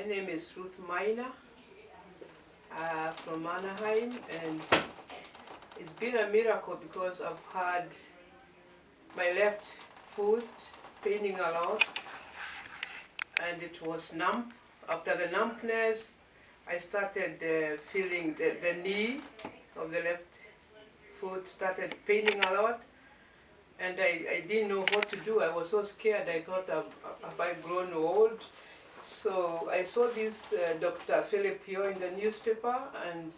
My name is Ruth Maina from Anaheim, and it's been a miracle because I've had my left foot paining a lot, and it was numb. After the numbness, I started feeling the knee of the left foot started paining a lot, and I didn't know what to do. I was so scared. I thought, have I grown old? So I saw this Dr. Philip Yo in the newspaper, and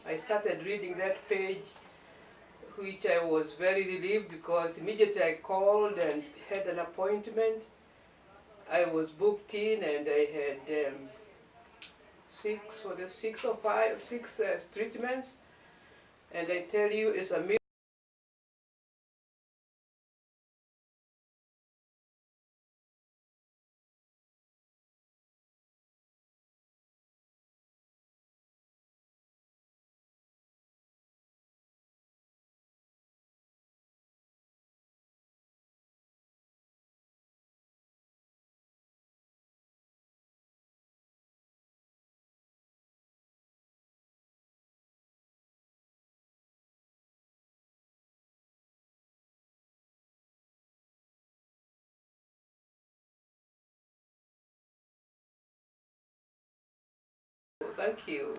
I started reading that page, which I was very relieved because immediately I called and had an appointment. I was booked in, and I had six treatments, and I tell you, it's a miracle. Thank you.